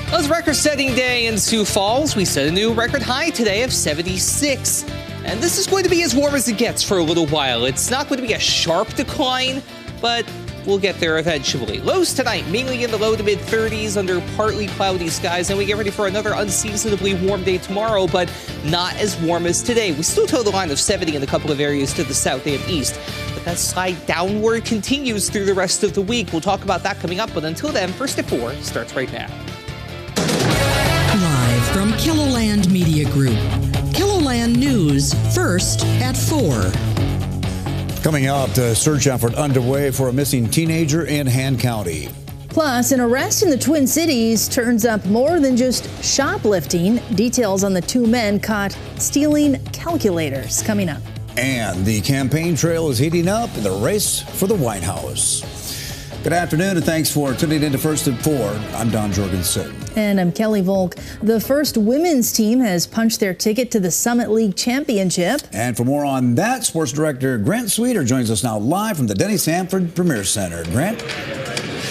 It was a record-setting day in Sioux Falls. We set a new record high today of 76. And this is going to be as warm as it gets for a little while. It's not going to be a sharp decline, but we'll get there eventually. Lows tonight, mainly in the low to mid-30s under partly cloudy skies. And we get ready for another unseasonably warm day tomorrow, but not as warm as today. We still toe the line of 70 in a couple of areas to the south and east. But that slide downward continues through the rest of the week. We'll talk about that coming up. But until then, First at 4 starts right now. Live from KELOLAND Media Group. KELOLAND News, First at 4. Coming up, the search effort underway for a missing teenager in Han County. Plus, an arrest in the Twin Cities turns up more than just shoplifting. Details on the two men caught stealing calculators coming up. And the campaign trail is heating up in the race for the White House. Good afternoon, and thanks for tuning in to First at 4. I'm Don Jorgensen. And I'm Kelly Volk. The first women's team has punched their ticket to the Summit League Championship. And for more on that, sports director Grant Sweeter joins us now live from the Denny Sanford Premier Center. Grant?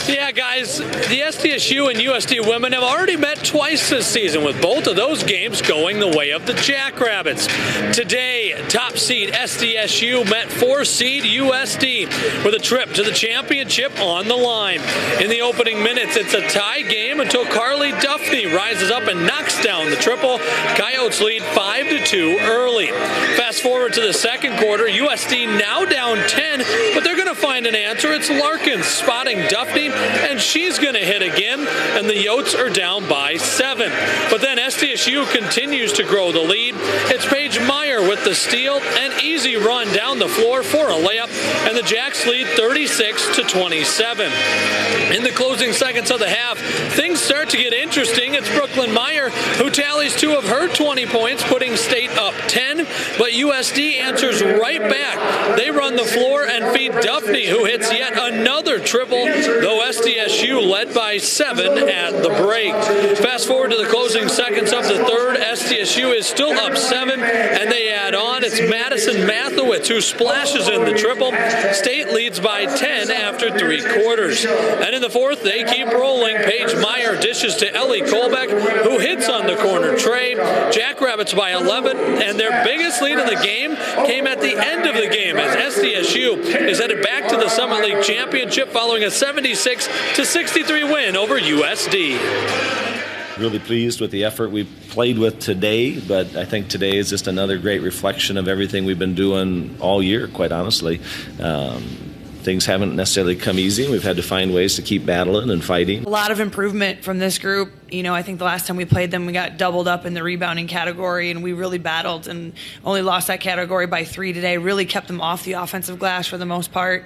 Yeah, guys, the SDSU and USD women have already met twice this season, with both of those games going the way of the Jackrabbits. Today, top seed SDSU met 4 seed USD with a trip to the championship on the line. In the opening minutes, it's a tie game until Carly Duffney rises up and knocks down the triple. Coyotes lead 5-2 early. Fast forward to the second quarter, USD now down 10, but they're going to find an answer. It's Larkins spotting Duffney, and she's going to hit again, and the Yotes are down by 7. But then SDSU continues to grow the lead. It's Paige Meyer with the steal, an easy run down the floor for a layup, and the Jacks lead 36-27. In the closing seconds of the half, things start to get interesting. It's Brooklyn Meyer who tallies 2 of her 20 points, putting State up 10, but USD answers right back. They run the floor and feed Duffney, who hits yet another triple, though SDSU led by 7 at the break. Fast forward to the closing seconds of the third. SDSU is still up 7, and they add on. It's Madison Mathowitz who splashes in the triple. State leads by 10 after 3 quarters. And in the fourth, they keep rolling. Paige Meyer dishes to Ellie Kolbeck, who hits on the corner tray. Jackrabbits by 11, and their biggest lead in the game came at the end of the game as SDSU is headed back to the Summit League Championship following a 76-63 win over USD. Really pleased with the effort we played with today, but I think today is just another great reflection of everything we've been doing all year, quite honestly. Things haven't necessarily come easy. We've had to find ways to keep battling and fighting. A lot of improvement from this group. You know, I think the last time we played them, we got doubled up in the rebounding category, and we really battled and only lost that category by 3 today. Really kept them off the offensive glass for the most part.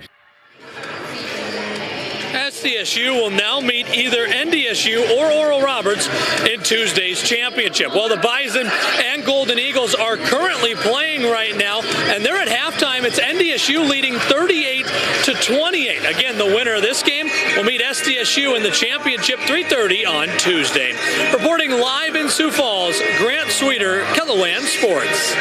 SDSU will now meet either NDSU or Oral Roberts in Tuesday's championship. Well, the Bison and Golden Eagles are currently playing right now, and they're at halftime. It's NDSU leading 38-28. Again, the winner of this game will meet SDSU in the championship 3:30 on Tuesday. Reporting live in Sioux Falls, Grant Sweeter, KELOLAND Sports.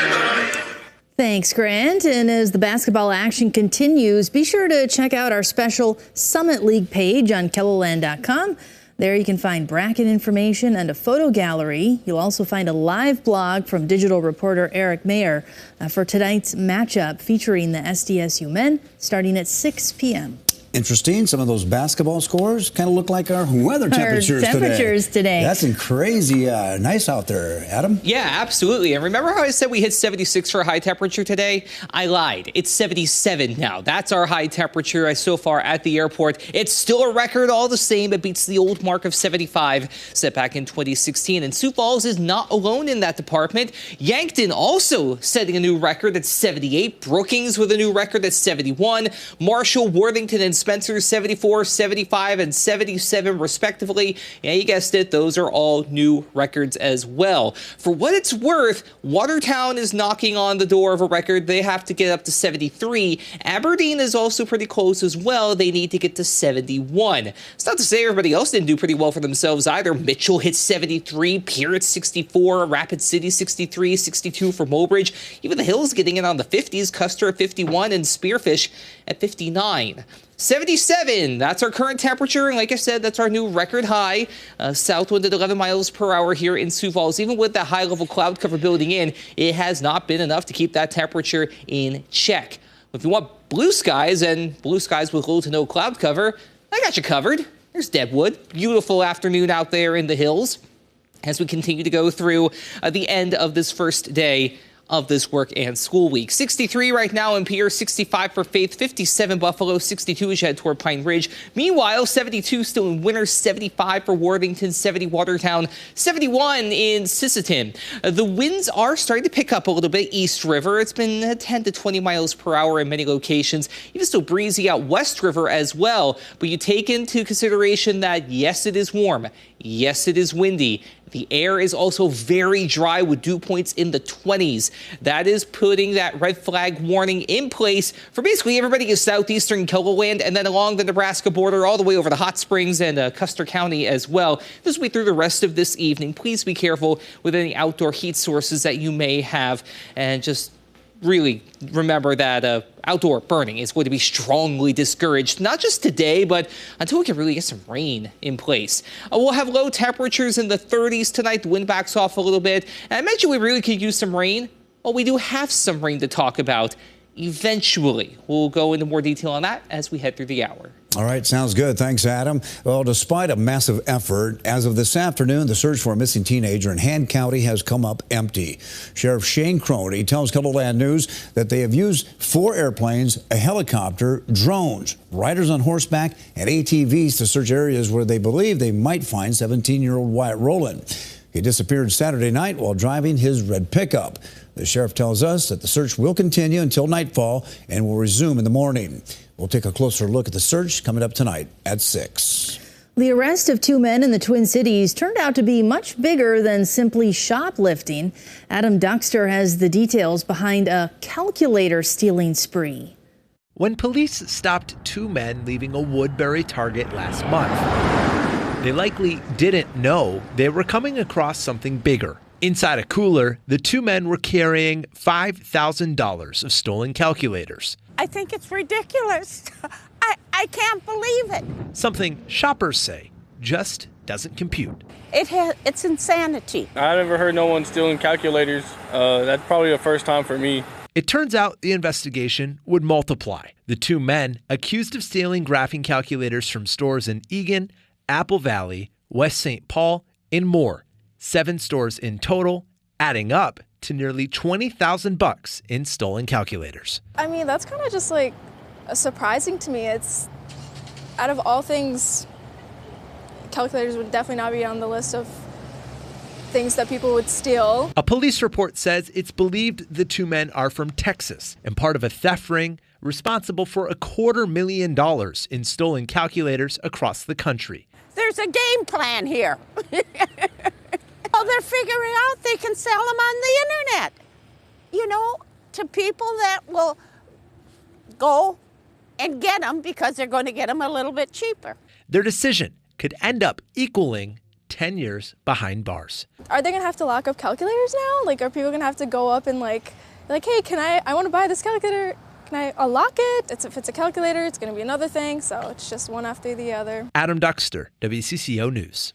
Thanks, Grant. And as the basketball action continues, be sure to check out our special Summit League page on KELOLAND.com. There you can find bracket information and a photo gallery. You'll also find a live blog from digital reporter Eric Mayer for tonight's matchup featuring the SDSU men starting at 6 p.m. Interesting. Some of those basketball scores kind of look like our weather temperatures today. That's crazy nice out there, Adam. Yeah, absolutely. And remember how I said we hit 76 for a high temperature today? I lied. It's 77 now. That's our high temperature so far at the airport. It's still a record all the same. It beats the old mark of 75 set back in 2016. And Sioux Falls is not alone in that department. Yankton also setting a new record at 78. Brookings with a new record at 71. Marshall, Worthington, and Spencer 74, 75, and 77 respectively. Yeah, you guessed it. Those are all new records as well. For what it's worth, Watertown is knocking on the door of a record. They have to get up to 73. Aberdeen is also pretty close as well. They need to get to 71. It's not to say everybody else didn't do pretty well for themselves either. Mitchell hit 73, Pierce 64, Rapid City 63, 62 for Mobridge. Even the Hills getting in on the 50s, Custer at 51, and Spearfish at 59. 77, that's our current temperature, and like I said, that's our new record high. South wind at 11 miles per hour here in Sioux Falls. Even with that high-level cloud cover building in, it has not been enough to keep that temperature in check. If you want blue skies, and blue skies with little to no cloud cover, I got you covered. There's Deadwood. Beautiful afternoon out there in the hills as we continue to go through the end of this first day of this work and school week. 63 right now in Pierre, 65 for Faith, 57 Buffalo, 62 as you head toward Pine Ridge. Meanwhile, 72 still in Winter, 75 for Worthington, 70 Watertown, 71 in Sisseton. The winds are starting to pick up a little bit East River. It's been 10 to 20 miles per hour in many locations. Even still breezy out West River as well. But you take into consideration that, yes, it is warm. Yes, it is windy. The air is also very dry with dew points in the 20s. That is putting that red flag warning in place for basically everybody in southeastern KELOLAND and then along the Nebraska border all the way over to Hot Springs and Custer County as well. This will be through the rest of this evening. Please be careful with any outdoor heat sources that you may have, and just really remember that outdoor burning is going to be strongly discouraged, not just today, but until we can really get some rain in place. We'll have low temperatures in the 30s tonight. The wind backs off a little bit. And I mentioned we really could use some rain. Well, we do have some rain to talk about eventually. We'll go into more detail on that as we head through the hour. All right, sounds good. Thanks, Adam. Well, despite a massive effort, as of this afternoon, the search for a missing teenager in Han County has come up empty. Sheriff Shane Croney tells KELOLAND News that they have used 4 airplanes, a helicopter, drones, riders on horseback, and ATVs to search areas where they believe they might find 17-year-old Wyatt Rowland. He disappeared Saturday night while driving his red pickup. The sheriff tells us that the search will continue until nightfall and will resume in the morning. We'll take a closer look at the search coming up tonight at 6. The arrest of 2 men in the Twin Cities turned out to be much bigger than simply shoplifting. Adam Duxter has the details behind a calculator stealing spree. When police stopped 2 men leaving a Woodbury Target last month, they likely didn't know they were coming across something bigger. Inside a cooler, the 2 men were carrying $5,000 of stolen calculators. I think it's ridiculous. I can't believe it. Something shoppers say just doesn't compute. It's insanity. I never heard no one stealing calculators. That's probably the first time for me. It turns out the investigation would multiply. The 2 men accused of stealing graphing calculators from stores in Eagan, Apple Valley, West St. Paul, and more. 7 stores in total, adding up to nearly $20,000 in stolen calculators. I mean, that's kind of just like surprising to me. It's, out of all things, calculators would definitely not be on the list of things that people would steal. A police report says it's believed the 2 men are from Texas and part of a theft ring responsible for $250,000 in stolen calculators across the country. There's a game plan here. Oh, they're figuring out they can sell them on the internet, you know, to people that will go and get them because they're going to get them a little bit cheaper. Their decision could end up equaling 10 years behind bars. Are they going to have to lock up calculators now? Like, are people going to have to go up and like, hey, I want to buy this calculator. Can I unlock it? If it's a calculator, it's going to be another thing. So it's just one after the other. Adam Duxter, WCCO News.